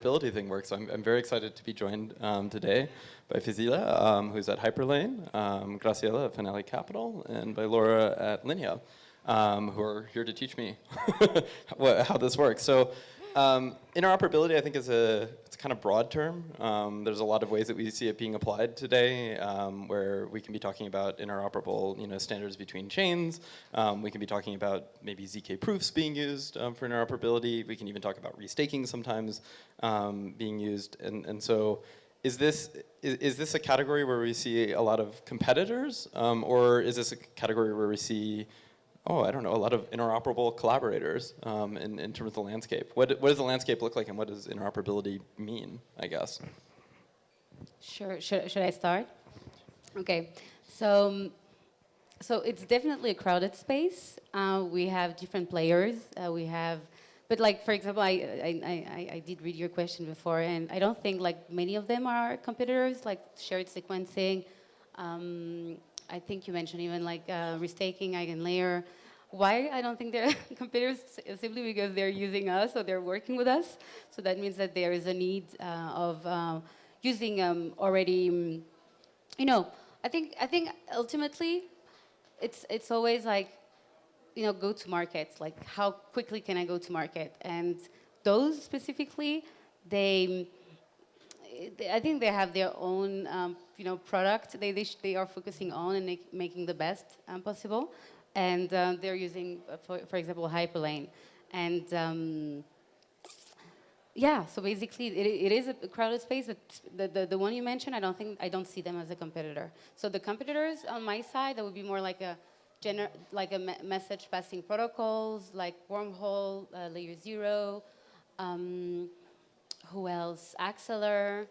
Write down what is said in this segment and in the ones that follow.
interoperability thing works. I'm very excited to be joined today by Fezyla, who's at Hyperlane, Graziella at Finale Capital, and by Laura at Linea, who are here to teach me how this works. So interoperability, I think, it's a kind of broad term. There's a lot of ways that we see it being applied today, where we can be talking about interoperable, standards between chains. We can be talking about maybe ZK proofs being used for interoperability. We can even talk about restaking sometimes being used. And so, is this a category where we see a lot of competitors, or is this a category where we see a lot of interoperable collaborators in terms of the landscape? What does the landscape look like, and what does interoperability mean, I guess? Sure. Should I start? Okay. So it's definitely a crowded space. We have different players. But like, for example, I did read your question before, and I don't think like many of them are competitors, like shared sequencing. I think you mentioned even like restaking, eigenlayer. Why I don't think they're competitors is simply because they're using us or they're working with us. So that means that there is a need of using already, I think ultimately it's always like, go to markets, like how quickly can I go to market? And those specifically, I think they have their own, product they are focusing on and making the best possible. And they're using, for example, Hyperlane. And yeah, so basically it is a crowded space, but the one you mentioned, I don't see them as a competitor. So the competitors on my side, that would be more like a message passing protocols, like Wormhole, Layer 0, who else? Axeler.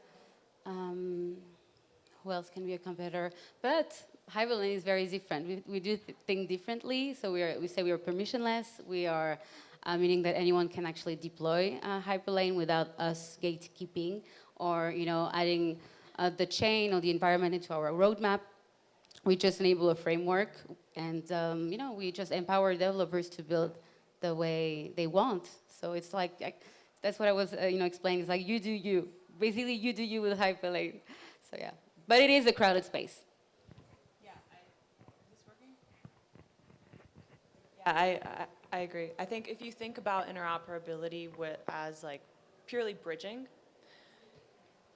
Who else can be a competitor? But Hyperlane is very different. We do think differently. So we say we are permissionless. We are meaning that anyone can actually deploy Hyperlane without us gatekeeping or adding the chain or the environment into our roadmap. We just enable a framework, and we just empower developers to build the way they want. So it's like that's what I was explaining. It's like you do you. Basically, you do you with Hyperlane. So yeah, but it is a crowded space. Yeah, is this working? Yeah, I agree. I think if you think about interoperability as like purely bridging,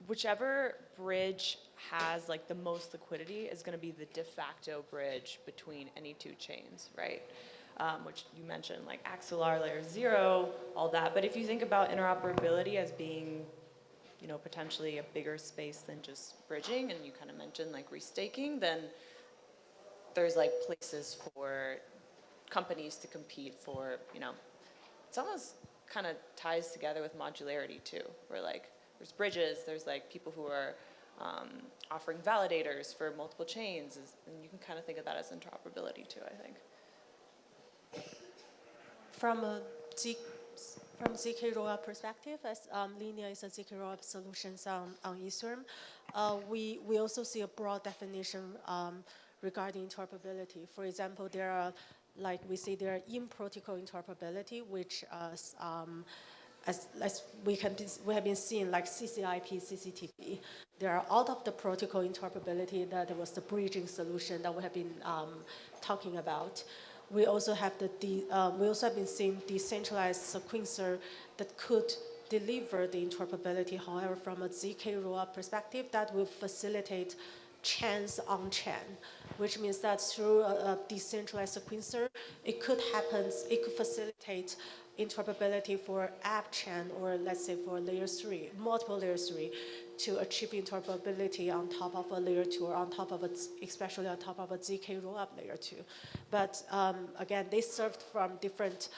whichever bridge has like the most liquidity is going to be the de facto bridge between any two chains, right? Which you mentioned, like Axelar, Layer 0, all that. But if you think about interoperability as being potentially a bigger space than just bridging, and you kind of mentioned like restaking, then there's like places for companies to compete for, it's almost kind of ties together with modularity too, where like there's bridges, there's like people who are offering validators for multiple chains, and you can kind of think of that as interoperability too, I think. From ZK rollup perspective, as Linea is a ZK rollup solutions on Ethereum, we also see a broad definition regarding interoperability. For example, there are in-protocol interoperability, which as we have been seeing, like CCIP, CCTP. There are out of the protocol interoperability that was the bridging solution that we have been talking about. We also have been seeing decentralized sequencer that could deliver the interoperability. However, from a ZK rollup perspective, that will facilitate chains on chain, which means that through a decentralized sequencer, it could facilitate interoperability for app chain, or let's say for layer 3, multiple layer 3, to achieve interoperability on top of a layer 2 or especially on top of a ZK rollup layer 2. But again, they served from different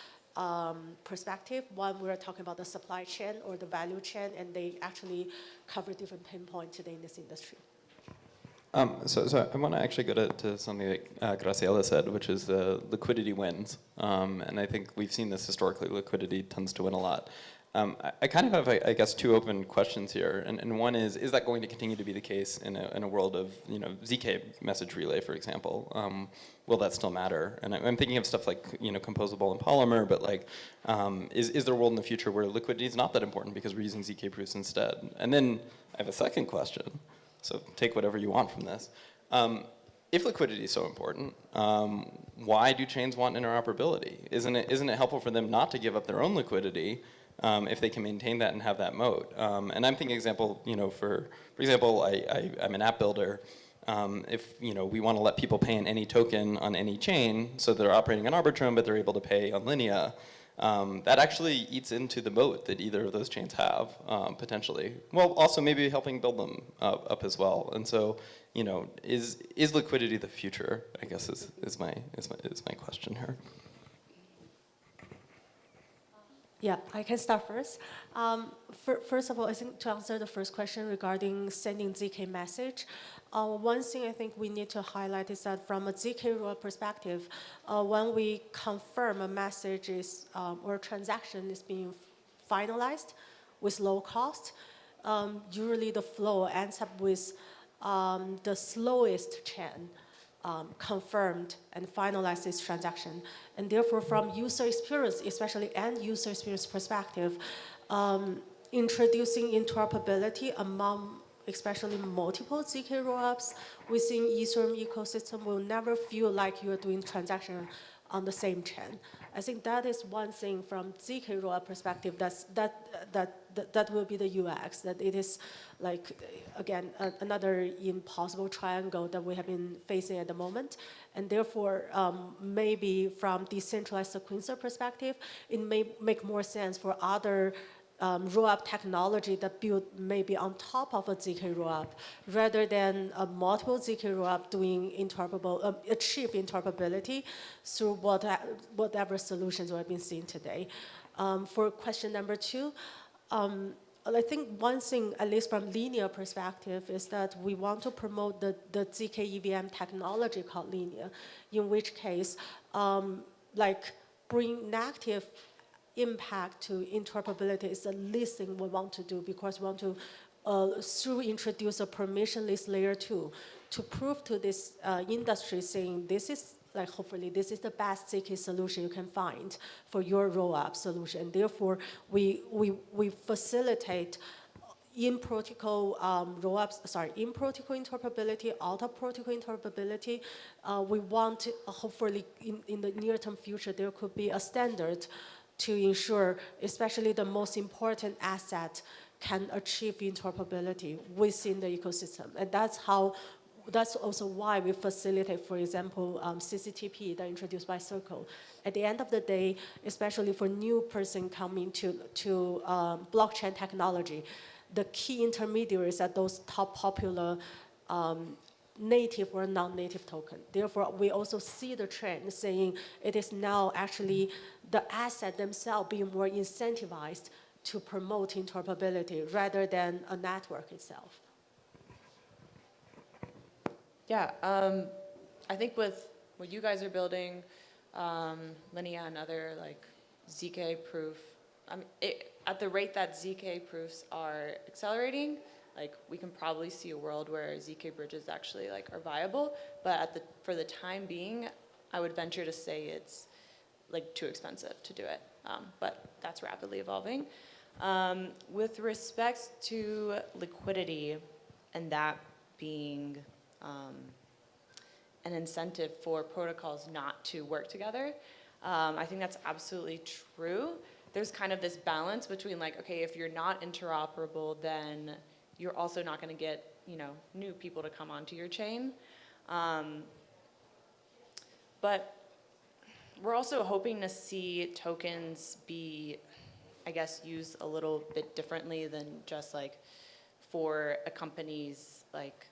perspective. One, we were talking about the supply chain or the value chain, and they actually cover different pain points today in this industry. So I want to actually go to something that Graziella said, which is liquidity wins. And I think we've seen this historically. Liquidity tends to win a lot. I kind of have, I guess, two open questions here, and one is that going to continue to be the case in a world of, ZK message relay, for example? Will that still matter? And I'm thinking of stuff like, composable and polymer, but like, is there a world in the future where liquidity is not that important because we're using ZK proofs instead? And then I have a second question, so take whatever you want from this. If liquidity is so important, why do chains want interoperability? Isn't it helpful for them not to give up their own liquidity if they can maintain that and have that moat? And I'm thinking example, for example, I'm an app builder. If we want to let people pay in any token on any chain, so they're operating on Arbitrum, but they're able to pay on Linea, that actually eats into the moat that either of those chains have, potentially. Well, also maybe helping build them up as well. And so, is liquidity the future? I guess is my question here. Yeah, I can start first. First of all, I think to answer the first question regarding sending ZK message, one thing I think we need to highlight is that from a ZK rule perspective, when we confirm a message is, or a transaction is being finalized with low cost, usually the flow ends up with the slowest chain confirmed and finalized this transaction. And therefore, from user experience, especially end user experience perspective, introducing interoperability among especially multiple ZK rollups within Ethereum ecosystem will never feel like you're doing transaction on the same chain. I think that is one thing from ZK rollup perspective that will be the UX, that it is like, again, another impossible triangle that we have been facing at the moment. And therefore, maybe from decentralized sequencer perspective, it may make more sense for other rollup technology that built maybe on top of a ZK rollup, rather than a multiple ZK rollup doing achieve interoperability through whatever solutions we have been seeing today. For question number two, I think one thing, at least from Linea perspective, is that we want to promote the ZK EVM technology called Linea, in which case, like bring negative impact to interoperability is the least thing we want to do, because we want to, through introduce a permissionless layer 2 to prove to this industry saying this is, like hopefully this is the best ZK solution you can find for your rollup solution. Therefore, we facilitate in-protocol in-protocol interoperability, out-of-protocol interoperability. We want, hopefully in the near-term future, there could be a standard to ensure, especially the most important asset can achieve interoperability within the ecosystem. And that's also why we facilitate, for example, CCTP that introduced by Circle. At the end of the day, especially for new person coming to blockchain technology, the key intermediaries are those top popular native or non-native token. Therefore, we also see the trend saying it is now actually the asset themselves being more incentivized to promote interoperability rather than a network itself. Yeah, I think with what you guys are building, Linea and other like ZK proof, I mean, at the rate that ZK proofs are accelerating, like we can probably see a world where ZK bridges actually like are viable, but for the time being, I would venture to say it's like too expensive to do it, but that's rapidly evolving. With respect to liquidity and that being an incentive for protocols not to work together, I think that's absolutely true. There's kind of this balance between like, okay, if you're not interoperable, then you're also not going to get, new people to come onto your chain. But we're also hoping to see tokens be, I guess, used a little bit differently than just like for a company's like,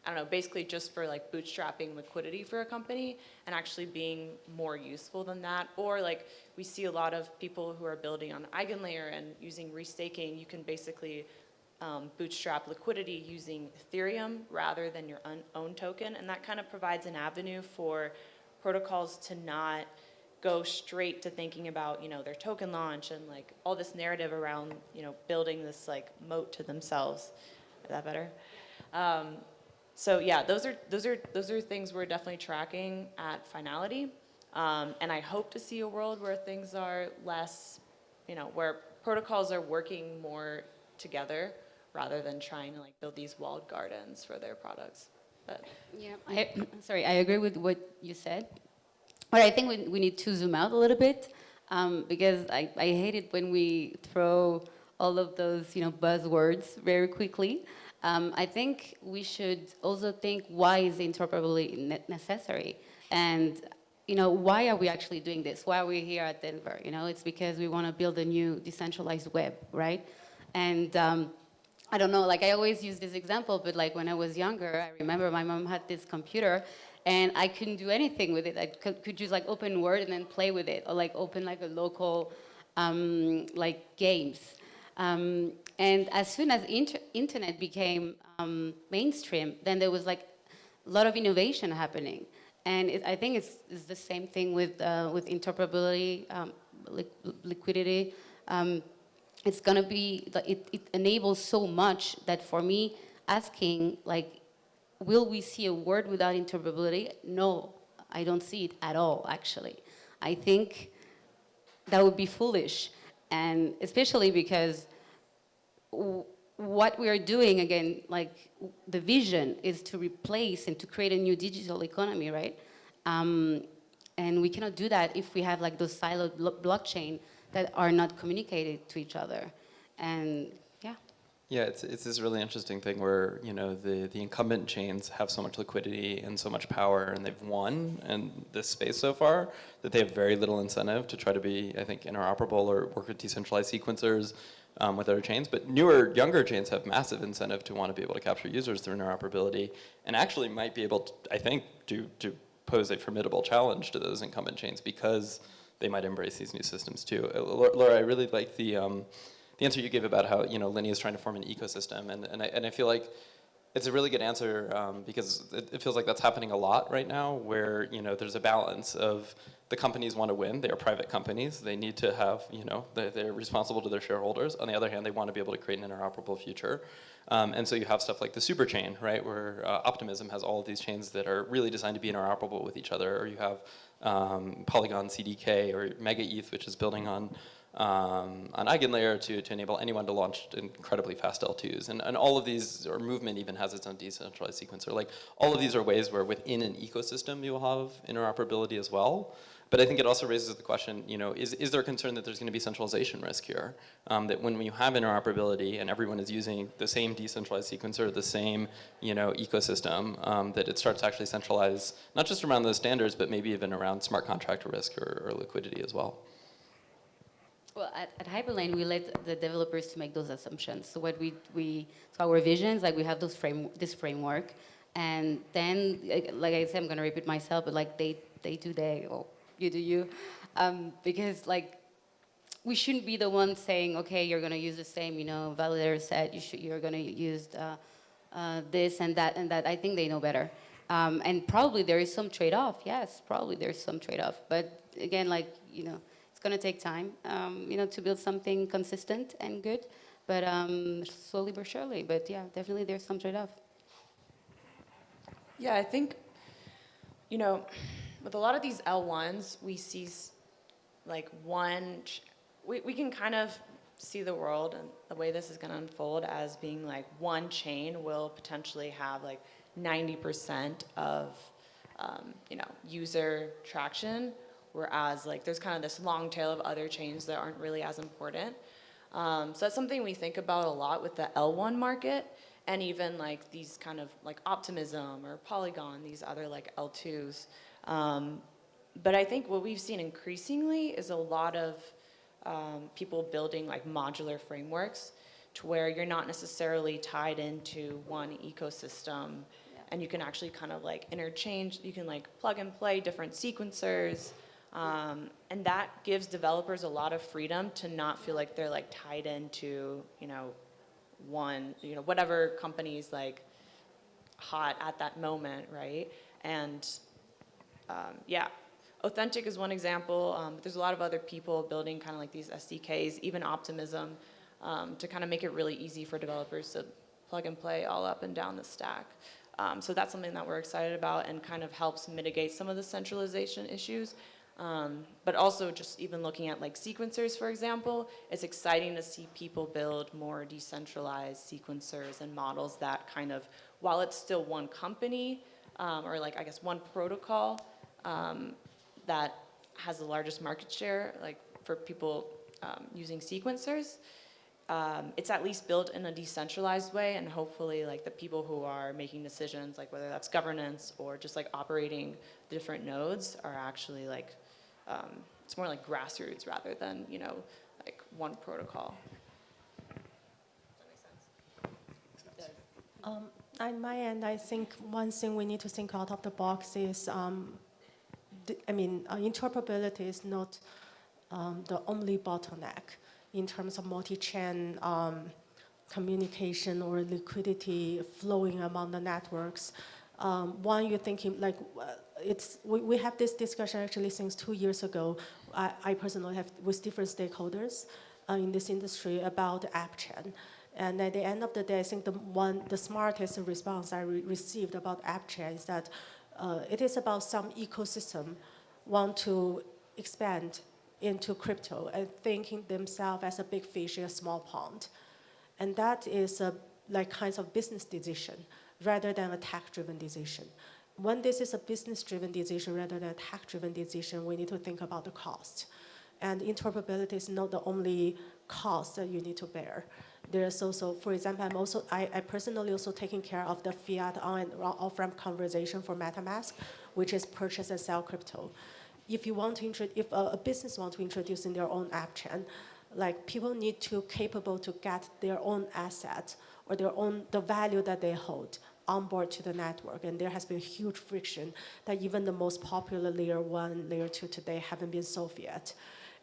I don't know, basically just for like bootstrapping liquidity for a company and actually being more useful than that. Or like we see a lot of people who are building on EigenLayer and using restaking. You can basically bootstrap liquidity using Ethereum rather than your own token. And that kind of provides an avenue for protocols to not go straight to thinking about, their token launch and like all this narrative around, building this like moat to themselves. Is that better? So yeah, those are things we're definitely tracking at Finality. And I hope to see a world where things are less, where protocols are working more together rather than trying to like build these walled gardens for their products. But Yeah, I agree with what you said. But I think we need to zoom out a little bit because I hate it when we throw all of those buzzwords very quickly. I think we should also think, why is interoperability necessary? And why are we actually doing this? Why are we here at Denver? It's because we want to build a new decentralized web, right? And I don't know, like I always use this example, but like when I was younger, I remember my mom had this computer and I couldn't do anything with it. I could just like open Word and then play with it, or like open like a local like games. And as soon as internet became mainstream, then there was like a lot of innovation happening. And I think it's the same thing with interoperability, liquidity. It's gonna be, it enables so much that for me, asking like, will we see a world without interoperability? No, I don't see it at all, actually. I think that would be foolish, and especially because what we are doing, again, like the vision is to replace and to create a new digital economy, right? And we cannot do that if we have like those siloed blockchain that are not communicated to each other. And yeah. Yeah, it's this really interesting thing where the incumbent chains have so much liquidity and so much power, and they've won in this space so far that they have very little incentive to try to be, I think, interoperable or work with decentralized sequencers with other chains. But newer, younger chains have massive incentive to want to be able to capture users through interoperability, and actually might be able to, I think, to pose a formidable challenge to those incumbent chains because they might embrace these new systems too. Laura, I really like the answer you gave about how Linea is trying to form an ecosystem, and I feel like it's a really good answer because it feels like that's happening a lot right now, where there's a balance of the companies want to win. They are private companies. They need to have they're responsible to their shareholders. On the other hand, they want to be able to create an interoperable future. And so you have stuff like the superchain, right, where Optimism has all of these chains that are really designed to be interoperable with each other. Or you have Polygon CDK or Mega ETH, which is building on Eigenlayer to enable anyone to launch incredibly fast L2s. And all of these, or Movement even has its own decentralized sequencer. Like all of these are ways where within an ecosystem you'll have interoperability as well. But I think it also raises the question, is there a concern that there's going to be centralization risk here? That when you have interoperability and everyone is using the same decentralized sequencer, the same ecosystem, that it starts to actually centralize, not just around those standards, but maybe even around smart contract risk or liquidity as well. Well, at Hyperlane, we let the developers to make those assumptions. So what so our visions, like we have this framework, and then, like I said, I'm going to repeat myself, but like they do they, or you do you, because like we shouldn't be the ones saying, okay, you're going to use the same, validator set, you're going to use this and that and that. I think they know better, and probably there is some trade-off. Yes, probably there's some trade-off, but again, like it's going to take time, to build something consistent and good, but slowly but surely. But yeah, definitely there's some trade-off. yeah, I think, with a lot of these L1s, we see like we can kind of see the world and the way this is going to unfold as being like one chain will potentially have like 90% of, user traction, whereas like there's kind of this long tail of other chains that aren't really as important. So that's something we think about a lot with the L1 market, and even like these kind of like Optimism or Polygon, these other like L2s. But I think what we've seen increasingly is a lot of people building like modular frameworks to where you're not necessarily tied into one ecosystem, and you can actually kind of like interchange, you can like plug and play different sequencers, and that gives developers a lot of freedom to not feel like they're like tied into, one, whatever company's like hot at that moment, right? And yeah, Authentic is one example, but there's a lot of other people building kind of like these SDKs, even Optimism, to kind of make it really easy for developers to plug and play all up and down the stack. So that's something that we're excited about and kind of helps mitigate some of the centralization issues. But also just even looking at like sequencers, for example, it's exciting to see people build more decentralized sequencers and models that kind of, while it's still one company, or like I guess one protocol that has the largest market share, like for people using sequencers, it's at least built in a decentralized way, and hopefully like the people who are making decisions, like whether that's governance or just like operating different nodes, are actually like, it's more like grassroots rather than, you know, like one protocol. Does that make sense? On my end, I think one thing we need to think out of the box is, interoperability is not the only bottleneck in terms of multi-chain communication or liquidity flowing among the networks. One, you're thinking like, we have this discussion actually since 2 years ago. I personally have with different stakeholders in this industry about app chain. And at the end of the day, I think the smartest response I received about app chain is that it is about some ecosystem want to expand into crypto and thinking themselves as a big fish in a small pond. And that is a like kinds of business decision rather than a tech-driven decision. When this is a business-driven decision rather than a tech-driven decision, we need to think about the cost. And interoperability is not the only cost that you need to bear. There's also, for example, I personally also taking care of the fiat on and off-ramp conversation for MetaMask, which is purchase and sell crypto. If you want to if a business wants to introduce in their own app chain, like people need to capable to get their own asset or the value that they hold onboard to the network, and there has been huge friction that even the most popular layer 1, layer 2 today haven't been solved yet.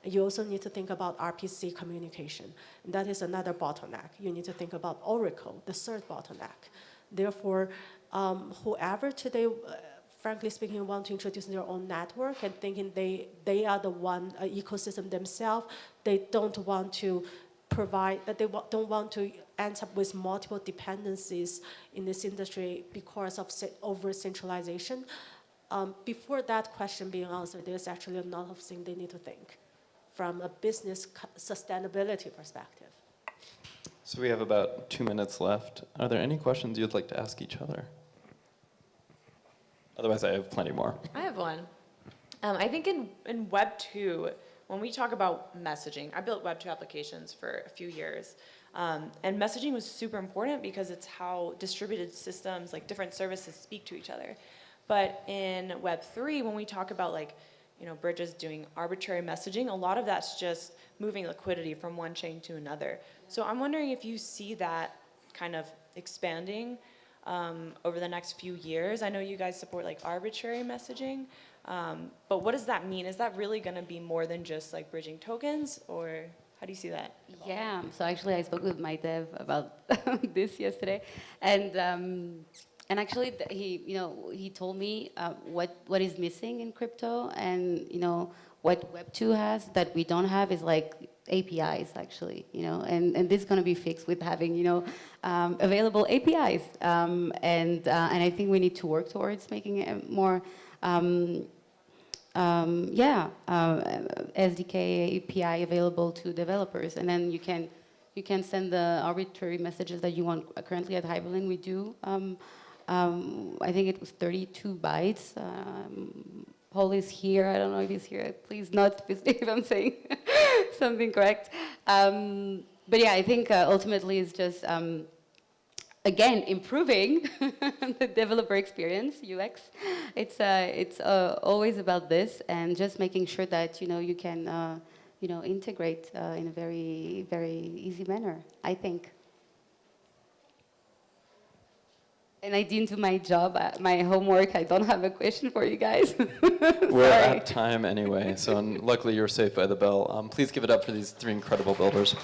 You also need to think about RPC communication. And that is another bottleneck. You need to think about Oracle, the third bottleneck. Therefore, whoever today, frankly speaking, want to introduce their own network and thinking they are the one ecosystem themselves, they don't want to provide, don't want to end up with multiple dependencies in this industry because of over-centralization. Before that question being answered, there's actually a lot of things they need to think from a business sustainability perspective. So we have about 2 minutes left. Are there any questions you'd like to ask each other? Otherwise, I have plenty more. I have one. I think in Web 2, when we talk about messaging, I built Web 2 applications for a few years. And messaging was super important because it's how distributed systems, like different services, speak to each other. But in Web 3, when we talk about like, you know, bridges doing arbitrary messaging, a lot of that's just moving liquidity from one chain to another. So I'm wondering if you see that kind of expanding over the next few years. I know you guys support like arbitrary messaging, but what does that mean? Is that really going to be more than just like bridging tokens, or how do you see that? Yeah, so actually I spoke with my dev about this yesterday, and actually he told me what is missing in crypto, and what Web2 has that we don't have is like APIs actually, and this is going to be fixed with having available APIs, and I think we need to work towards making it more SDK API available to developers, and then you can send the arbitrary messages that you want. Currently at Hyperlink we do. I think it was 32 bytes. Paul is here. I don't know if he's here. Please not if I'm saying something correct. But yeah, I think ultimately it's just again improving the developer experience, UX. It's always about this, and just making sure that you can integrate in a very, very easy manner, I think. And I didn't do my job, my homework. I don't have a question for you guys. We're at time anyway, so luckily you're safe by the bell. Please give it up for these 3 incredible builders.